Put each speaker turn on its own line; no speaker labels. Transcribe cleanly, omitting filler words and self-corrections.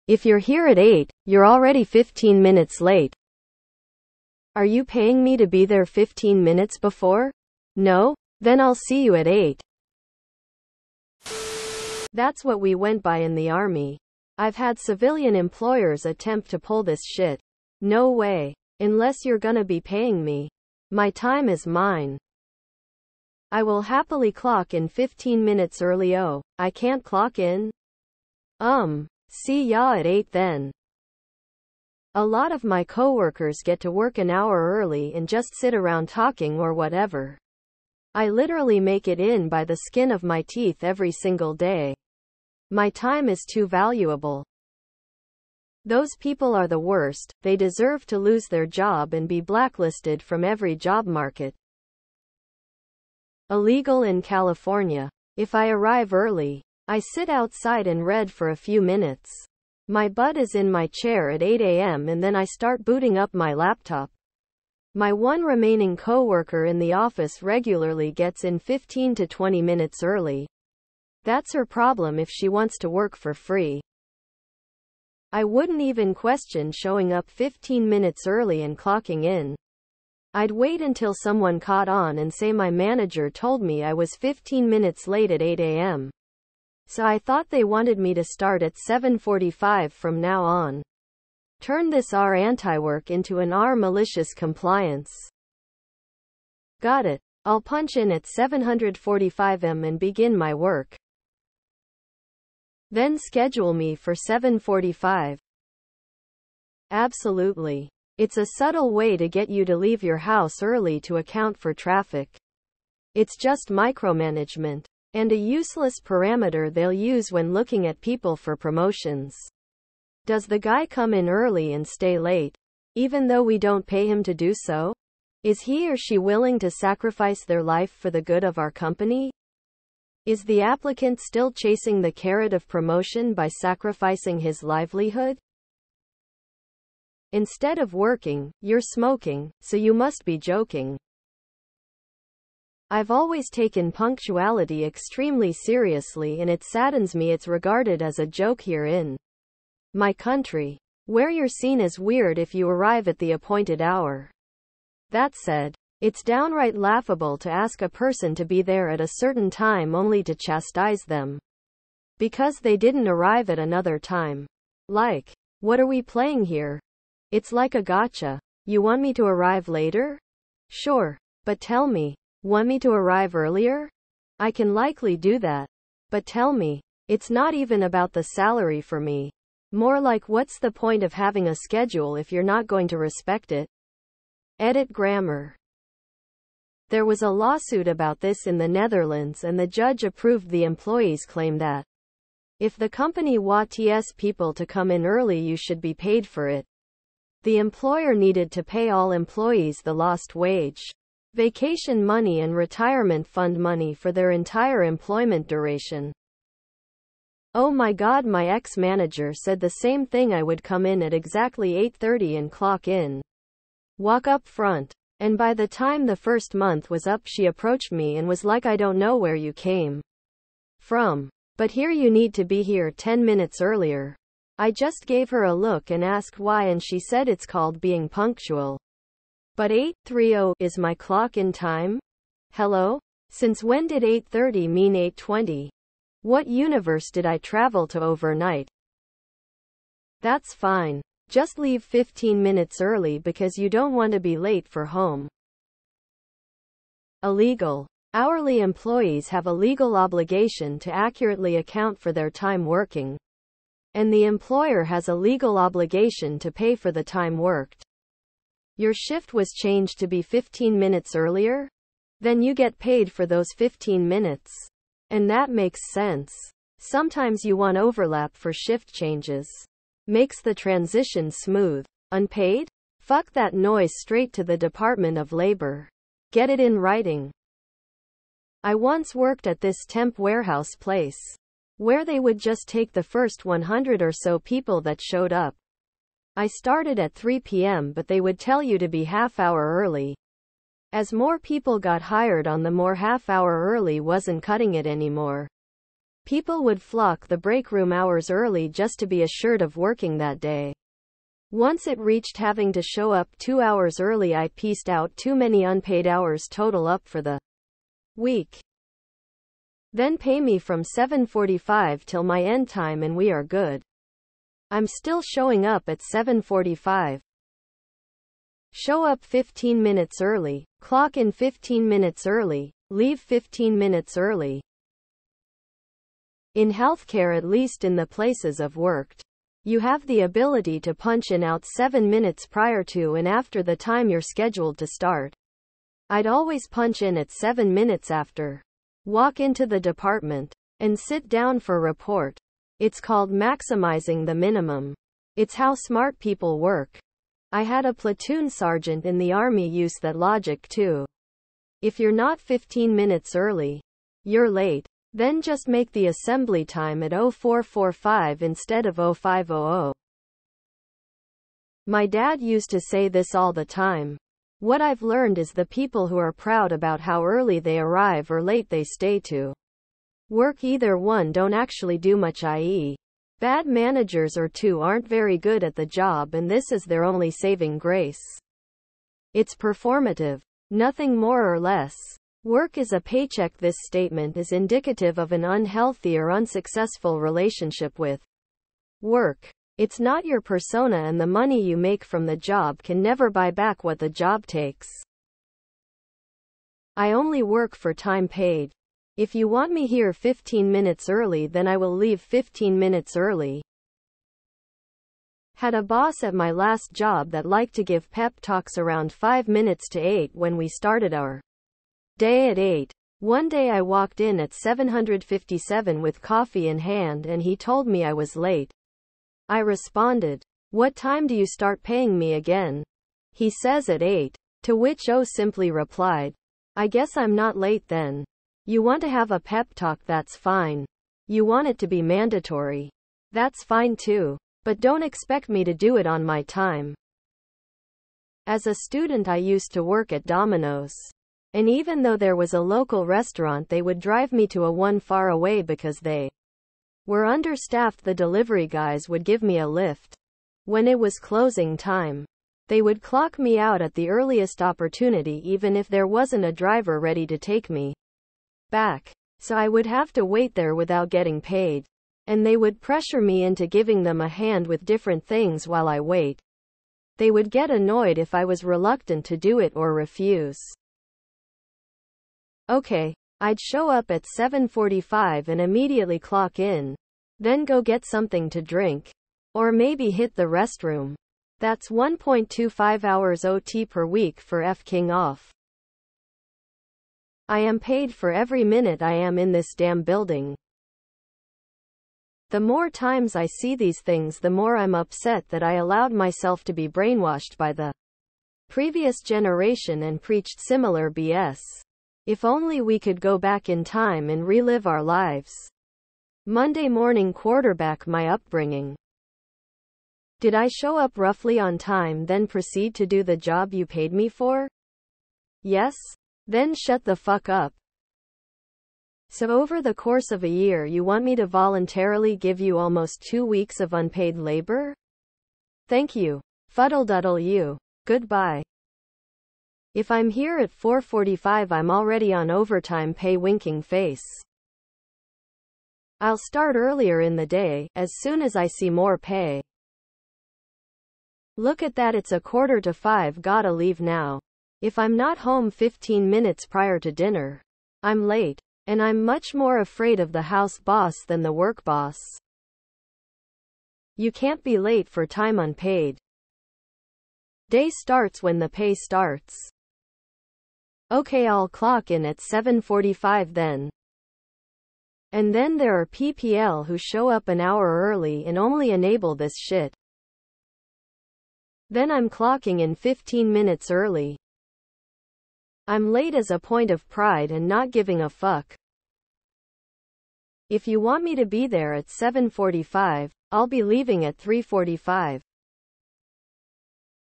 If you're here at 8, you're already 15 minutes late. Are you paying me to be there 15 minutes before? No? Then I'll see you at 8. That's what we went by in the army. I've had civilian employers attempt to pull this shit. No way. Unless you're gonna be paying me. My time is mine. I will happily clock in 15 minutes early. Oh, I can't clock in? See ya at 8 then. A lot of my coworkers get to work an hour early and just sit around talking or whatever. I literally make it in by the skin of my teeth every single day. My time is too valuable. Those people are the worst. They deserve to lose their job and be blacklisted from every job market. Illegal in California. If I arrive early, I sit outside and read for a few minutes. My butt is in my chair at 8 a.m. and then I start booting up my laptop. My one remaining coworker in the office regularly gets in 15 to 20 minutes early. That's her problem if she wants to work for free. I wouldn't even question showing up 15 minutes early and clocking in. I'd wait until someone caught on and say my manager told me I was 15 minutes late at 8 a.m. So I thought they wanted me to start at 7:45 from now on. Turn this our AntiWork into an our malicious compliance. Got it. I'll punch in at 7:45 am and begin my work. Then schedule me for 7:45. Absolutely. It's a subtle way to get you to leave your house early to account for traffic. It's just micromanagement. And a useless parameter they'll use when looking at people for promotions. Does the guy come in early and stay late, even though we don't pay him to do so? Is he or she willing to sacrifice their life for the good of our company? Is the applicant still chasing the carrot of promotion by sacrificing his livelihood? Instead of working, you're smoking, so you must be joking. I've always taken punctuality extremely seriously, and it saddens me it's regarded as a joke here in my country, where you're seen as weird if you arrive at the appointed hour. That said, it's downright laughable to ask a person to be there at a certain time only to chastise them because they didn't arrive at another time. Like, what are we playing here? It's like a gotcha. You want me to arrive later? Sure, but tell me. Want me to arrive earlier? I can likely do that. But tell me. It's not even about the salary for me. More like, what's the point of having a schedule if you're not going to respect it? Edit grammar. There was a lawsuit about this in the Netherlands and the judge approved the employee's claim that if the company wants people to come in early, you should be paid for it. The employer needed to pay all employees the lost wage, vacation money and retirement fund money for their entire employment duration. Oh my God, my ex-manager said the same thing. I would come in at exactly 8:30 and clock in. Walk up front. And by the time the first month was up, she approached me and was like, I don't know where you came from, but here you need to be here 10 minutes earlier. I just gave her a look and asked why, and she said it's called being punctual. But 8:30 is my clock-in time? Hello? Since when did 8:30 mean 8:20? What universe did I travel to overnight? That's fine. Just leave 15 minutes early because you don't want to be late for home. Illegal. Hourly employees have a legal obligation to accurately account for their time working. And the employer has a legal obligation to pay for the time worked. Your shift was changed to be 15 minutes earlier? Then you get paid for those 15 minutes. And that makes sense. Sometimes you want overlap for shift changes. Makes the transition smooth. Unpaid? Fuck that noise, straight to the Department of Labor. Get it in writing. I once worked at this temp warehouse place, where they would just take the first 100 or so people that showed up. I started at 3 p.m. but they would tell you to be half-hour early. As more people got hired on, the more half-hour early wasn't cutting it anymore. People would flock the break room hours early just to be assured of working that day. Once it reached having to show up 2 hours early, I pieced out too many unpaid hours total up for the week. Then pay me from 7:45 till my end time and we are good. I'm still showing up at 7:45. Show up 15 minutes early, clock in 15 minutes early, leave 15 minutes early. In healthcare, at least in the places I've worked, you have the ability to punch in out 7 minutes prior to and after the time you're scheduled to start. I'd always punch in at 7 minutes after, walk into the department, and sit down for report. It's called maximizing the minimum. It's how smart people work. I had a platoon sergeant in the army use that logic too. If you're not 15 minutes early, you're late. Then just make the assembly time at 0445 instead of 0500. My dad used to say this all the time. What I've learned is the people who are proud about how early they arrive or late they stay to work, either one, don't actually do much, i.e., bad managers, or two, aren't very good at the job and this is their only saving grace. It's performative. Nothing more or less. Work is a paycheck. This statement is indicative of an unhealthy or unsuccessful relationship with work. It's not your persona, and the money you make from the job can never buy back what the job takes. I only work for time paid. If you want me here 15 minutes early, then I will leave 15 minutes early. Had a boss at my last job that liked to give pep talks around 5 minutes to 8 when we started our day at 8. One day I walked in at 7:57 with coffee in hand and he told me I was late. I responded, "What time do you start paying me again?" He says at 8. To which O simply replied, "I guess I'm not late then. You want to have a pep talk, that's fine. You want it to be mandatory. That's fine too. But don't expect me to do it on my time." As a student I used to work at Domino's. And even though there was a local restaurant, they would drive me to a one far away because they were understaffed. The delivery guys would give me a lift. When it was closing time, they would clock me out at the earliest opportunity even if there wasn't a driver ready to take me back. So I would have to wait there without getting paid. And they would pressure me into giving them a hand with different things while I wait. They would get annoyed if I was reluctant to do it or refuse. Okay, I'd show up at 7:45 and immediately clock in. Then go get something to drink. Or maybe hit the restroom. That's 1.25 hours OT per week for f***ing off. I am paid for every minute I am in this damn building. The more times I see these things, the more I'm upset that I allowed myself to be brainwashed by the previous generation and preached similar BS. If only we could go back in time and relive our lives. Monday morning quarterback my upbringing. Did I show up roughly on time then proceed to do the job you paid me for? Yes? Then shut the fuck up. So over the course of a year you want me to voluntarily give you almost 2 weeks of unpaid labor? Thank you. Fuddle-duddle you. Goodbye. If I'm here at 4:45 I'm already on overtime pay, winking face. I'll start earlier in the day, as soon as I see more pay. Look at that, it's 4:45, gotta leave now. If I'm not home 15 minutes prior to dinner, I'm late. And I'm much more afraid of the house boss than the work boss. You can't be late for time unpaid. Day starts when the pay starts. Okay, I'll clock in at 7:45 then. And then there are PPL who show up an hour early and only enable this shit. Then I'm clocking in 15 minutes early. I'm late as a point of pride and not giving a fuck. If you want me to be there at 7:45, I'll be leaving at 3:45.